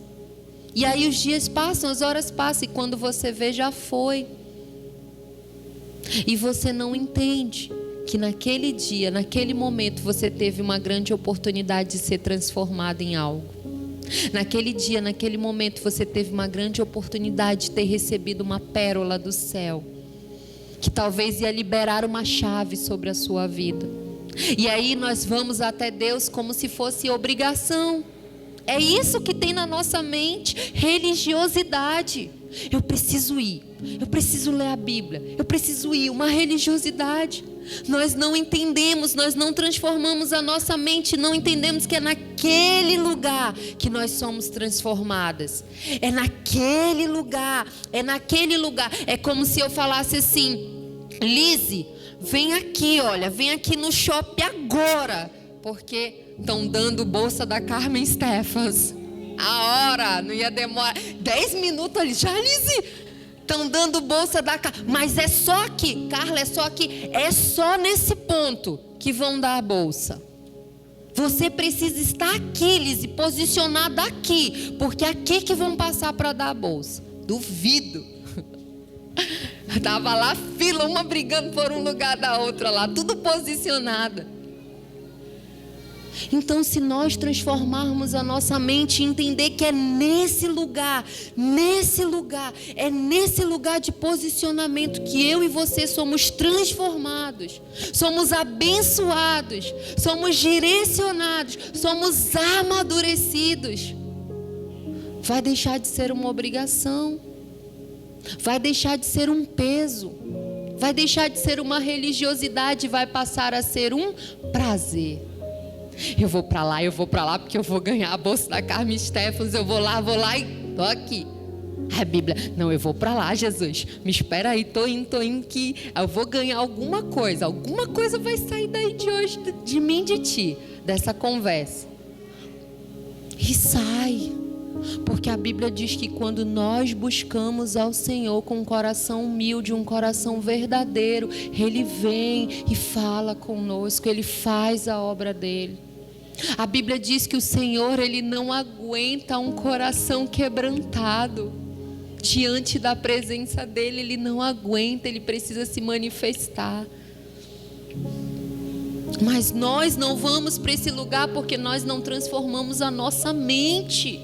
Speaker 1: E aí os dias passam, as horas passam, e quando você vê, já foi. E você não entende que naquele dia, naquele momento, você teve uma grande oportunidade de ser transformado em algo. Naquele dia, naquele momento, você teve uma grande oportunidade de ter recebido uma pérola do céu, que talvez ia liberar uma chave sobre a sua vida. E aí nós vamos até Deus como se fosse obrigação. É isso que tem na nossa mente, religiosidade. Eu preciso ir, eu preciso ler a Bíblia, eu preciso ir, uma religiosidade. Nós não entendemos, nós não transformamos a nossa mente, não entendemos que é naquele lugar que nós somos transformadas. É naquele lugar, é naquele lugar. É como se eu falasse assim, Lise, vem aqui, olha, vem aqui no shopping agora, porque estão dando bolsa da Carmen Stephens. A hora, não ia demorar 10 minutos ali, já, Lise, estão dando bolsa da Carmen, mas é só aqui, Carla, é só aqui, é só nesse ponto que vão dar a bolsa. Você precisa estar aqui, Lise, posicionada aqui, porque é aqui que vão passar para dar a bolsa. Duvido. Estava lá fila, uma brigando por um lugar da outra lá, tudo posicionada. Então, se nós transformarmos a nossa mente e entender que é nesse lugar é nesse lugar de posicionamento que eu e você somos transformados, somos abençoados, somos direcionados, somos amadurecidos, vai deixar de ser uma obrigação, vai deixar de ser um peso, vai deixar de ser uma religiosidade, vai passar a ser um prazer. Eu vou para lá porque eu vou ganhar a bolsa da Carmen Stephens, eu vou lá e tô aqui. A Bíblia, não, eu vou para lá, Jesus, me espera aí, tô indo que eu vou ganhar alguma coisa vai sair daí de hoje, de mim, de ti, dessa conversa. E sai, porque a Bíblia diz que quando nós buscamos ao Senhor com um coração humilde, um coração verdadeiro, Ele vem e fala conosco, Ele faz a obra dele. A Bíblia diz que o Senhor, Ele não aguenta um coração quebrantado. Diante da presença dEle, Ele não aguenta, Ele precisa se manifestar. Mas nós não vamos para esse lugar porque nós não transformamos a nossa mente.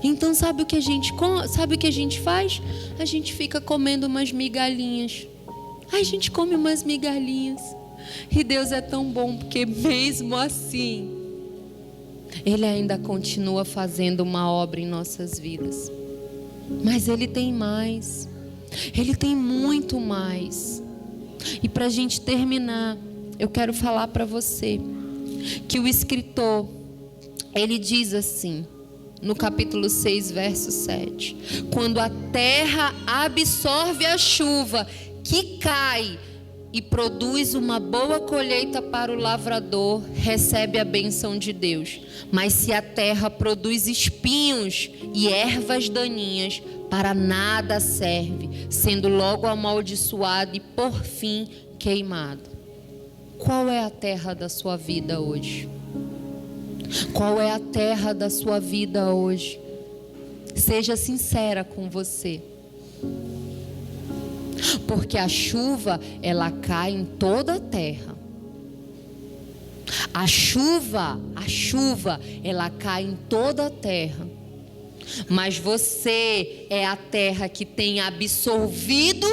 Speaker 1: Então sabe o que a gente faz? A gente fica comendo umas migalhinhas. A gente come umas migalhinhas. E Deus é tão bom, porque mesmo assim, Ele ainda continua fazendo uma obra em nossas vidas. Mas Ele tem mais. Ele tem muito mais. E para a gente terminar, eu quero falar para você que o escritor, ele diz assim, no capítulo 6, verso 7: quando a terra absorve a chuva que cai e produz uma boa colheita para o lavrador, recebe a bênção de Deus. Mas se a terra produz espinhos e ervas daninhas, para nada serve, sendo logo amaldiçoado e por fim queimado. Qual é a terra da sua vida hoje? Qual é a terra da sua vida hoje? Seja sincera com você. Porque a chuva, ela cai em toda a terra. A chuva, ela cai em toda a terra. Mas você é a terra que tem absorvido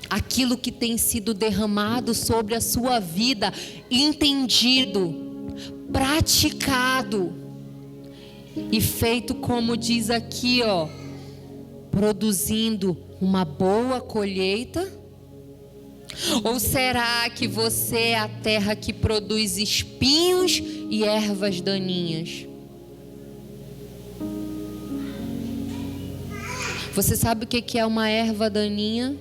Speaker 1: aquilo que tem sido derramado sobre a sua vida, entendido, praticado e feito como diz aqui, produzindo uma boa colheita? Ou será que você é a terra que produz espinhos e ervas daninhas? Você sabe o que é uma erva daninha?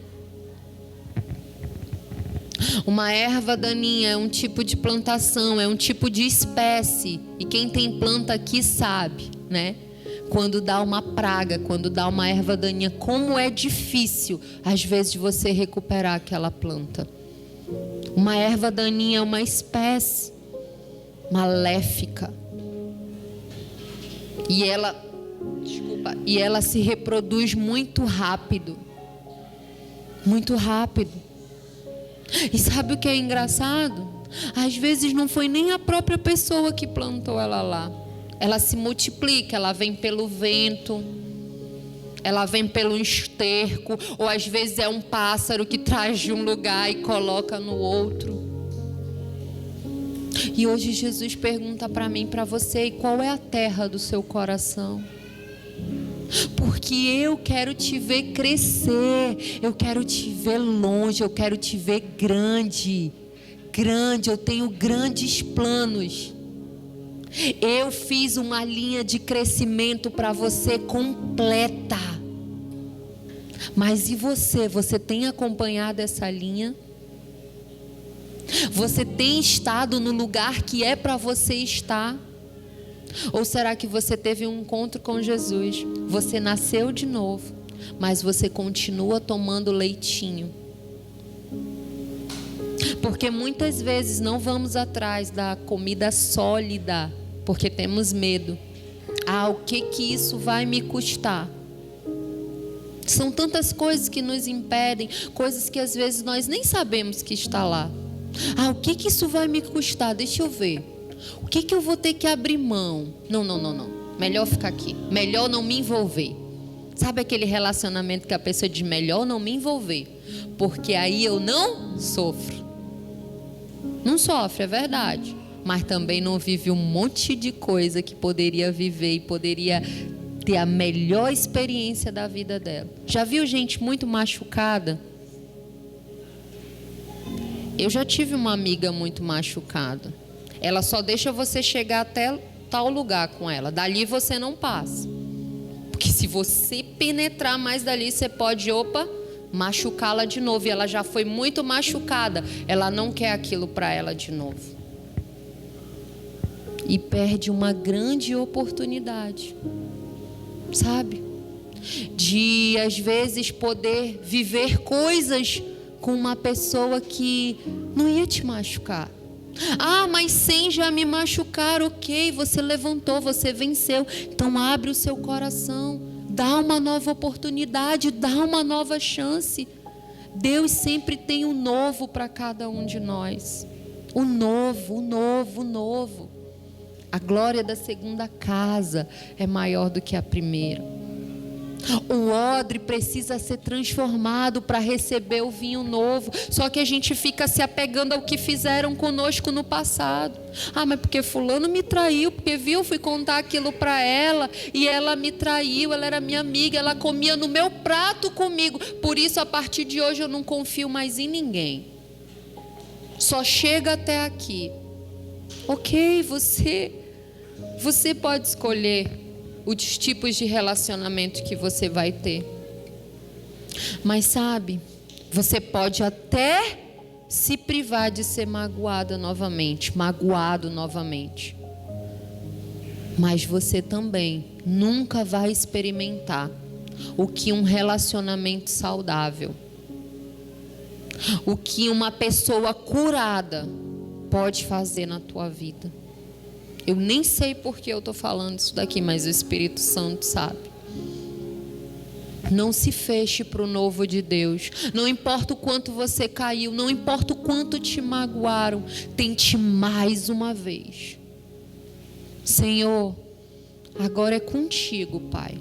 Speaker 1: Uma erva daninha é um tipo de plantação, é um tipo de espécie. E quem tem planta aqui sabe, né? Quando dá uma praga, quando dá uma erva daninha, como é difícil, às vezes, você recuperar aquela planta. Uma erva daninha é uma espécie maléfica. E ela se reproduz muito rápido. Muito rápido. E sabe o que é engraçado? Às vezes não foi nem a própria pessoa que plantou ela lá. Ela se multiplica, ela vem pelo vento, ela vem pelo esterco, ou às vezes é um pássaro que traz de um lugar e coloca no outro. E hoje Jesus pergunta para mim, para você: qual é a terra do seu coração? Porque eu quero te ver crescer, eu quero te ver longe, eu quero te ver grande, eu tenho grandes planos. Eu fiz uma linha de crescimento para você completa. Mas e você? Você tem acompanhado essa linha? Você tem estado no lugar que é para você estar? Ou será que você teve um encontro com Jesus? Você nasceu de novo, mas você continua tomando leitinho. Porque muitas vezes não vamos atrás da comida sólida, porque temos medo. O que isso vai me custar? São tantas coisas que nos impedem, coisas que às vezes nós nem sabemos que está lá. O que isso vai me custar? Deixa eu ver. O que eu vou ter que abrir mão? Não. Melhor ficar aqui. Melhor não me envolver. Sabe aquele relacionamento que a pessoa diz: melhor não me envolver, porque aí eu não sofro. Não sofre, é verdade. Mas também não vive um monte de coisa que poderia viver e poderia ter a melhor experiência da vida dela. Já viu gente muito machucada? Eu já tive uma amiga muito machucada. Ela só deixa você chegar até tal lugar com ela. Dali você não passa. Porque se você penetrar mais dali, você pode, machucá-la de novo. E ela já foi muito machucada. Ela não quer aquilo para ela de novo. E perde uma grande oportunidade, sabe? De, às vezes, poder viver coisas com uma pessoa que não ia te machucar. Ah, mas sem já me machucar, ok, você levantou, você venceu. Então abre o seu coração, dá uma nova oportunidade, dá uma nova chance. Deus sempre tem um novo para cada um de nós. O novo, o novo, o novo. A glória da segunda casa é maior do que a primeira. O odre precisa ser transformado para receber o vinho novo. Só que a gente fica se apegando ao que fizeram conosco no passado. Ah, mas porque fulano me traiu, porque viu, eu fui contar aquilo para ela e ela me traiu, ela era minha amiga, ela comia no meu prato comigo. Por isso, a partir de hoje, eu não confio mais em ninguém. Só chega até aqui. Ok, você pode escolher os tipos de relacionamento que você vai ter. Mas sabe, você pode até se privar de ser magoado novamente. Mas você também nunca vai experimentar o que um relacionamento saudável, o que uma pessoa curada pode fazer na tua vida. Eu nem sei por que eu estou falando isso daqui, mas o Espírito Santo sabe. Não se feche para o novo de Deus. Não importa o quanto você caiu, não importa o quanto te magoaram, tente mais uma vez. Senhor, agora é contigo, Pai.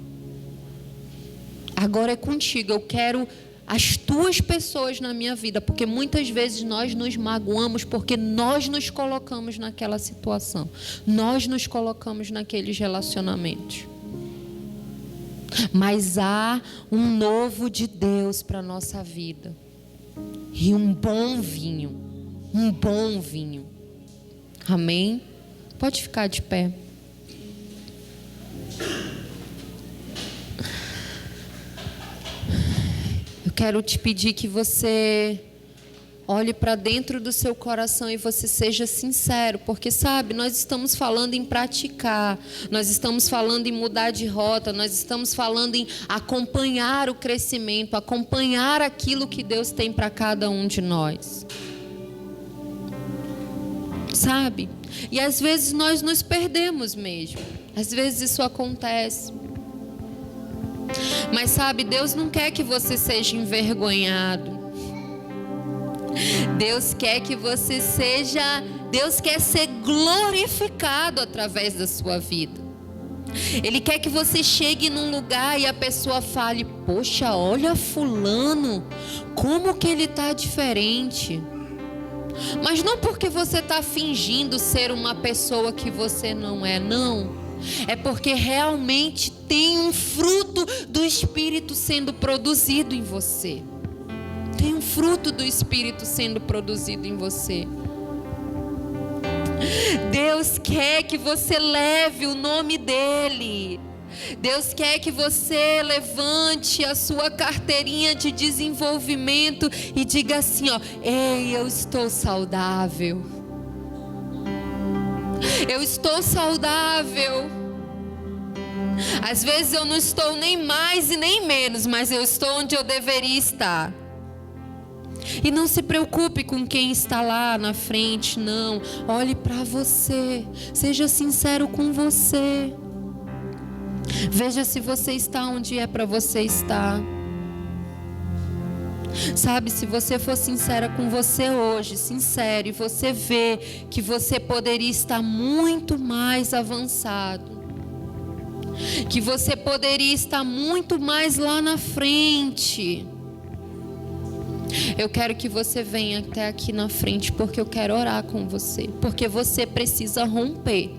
Speaker 1: Agora é contigo. Eu quero as tuas pessoas na minha vida, porque muitas vezes nós nos magoamos porque nós nos colocamos naquela situação, nós nos colocamos naqueles relacionamentos. Mas há um novo de Deus para a nossa vida e um bom vinho, amém? Pode ficar de pé. Quero te pedir que você olhe para dentro do seu coração e você seja sincero, porque sabe, nós estamos falando em praticar, nós estamos falando em mudar de rota, nós estamos falando em acompanhar o crescimento, acompanhar aquilo que Deus tem para cada um de nós. Sabe? E às vezes nós nos perdemos mesmo, às vezes isso acontece. Mas sabe, Deus não quer que você seja envergonhado. Deus quer que você seja, Deus quer ser glorificado através da sua vida. Ele quer que você chegue num lugar e a pessoa fale: poxa, olha fulano, como que ele está diferente. Mas não porque você está fingindo ser uma pessoa que você não é, não. É porque realmente tem um fruto do Espírito sendo produzido em você. Tem um fruto do Espírito sendo produzido em você. Deus quer que você leve o nome dEle. Deus quer que você levante a sua carteirinha de desenvolvimento e diga assim, ó: ei, eu estou saudável. Eu estou saudável. Às vezes eu não estou nem mais e nem menos, mas eu estou onde eu deveria estar. E não se preocupe com quem está lá na frente, não. Olhe para você. Seja sincero com você. Veja se você está onde é para você estar. Sabe, se você for sincera com você hoje, sincero, e você vê que você poderia estar muito mais avançado, que você poderia estar muito mais lá na frente, eu quero que você venha até aqui na frente, porque eu quero orar com você, porque você precisa romper.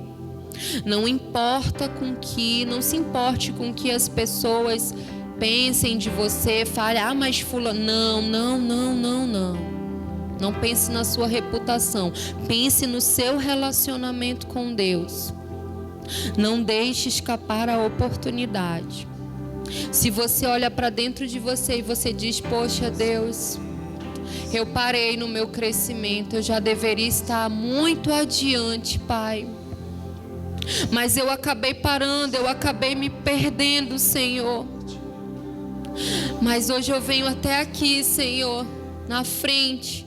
Speaker 1: Não importa com que, não se importe com que as pessoas pensem de você, fale: ah, mas fulano. Não pense na sua reputação, pense no seu relacionamento com Deus. Não deixe escapar a oportunidade. Se você olha para dentro de você e você diz: poxa, Deus, eu parei no meu crescimento, eu já deveria estar muito adiante, Pai. Mas eu acabei parando, eu acabei me perdendo, Senhor. Mas hoje eu venho até aqui, Senhor, na frente,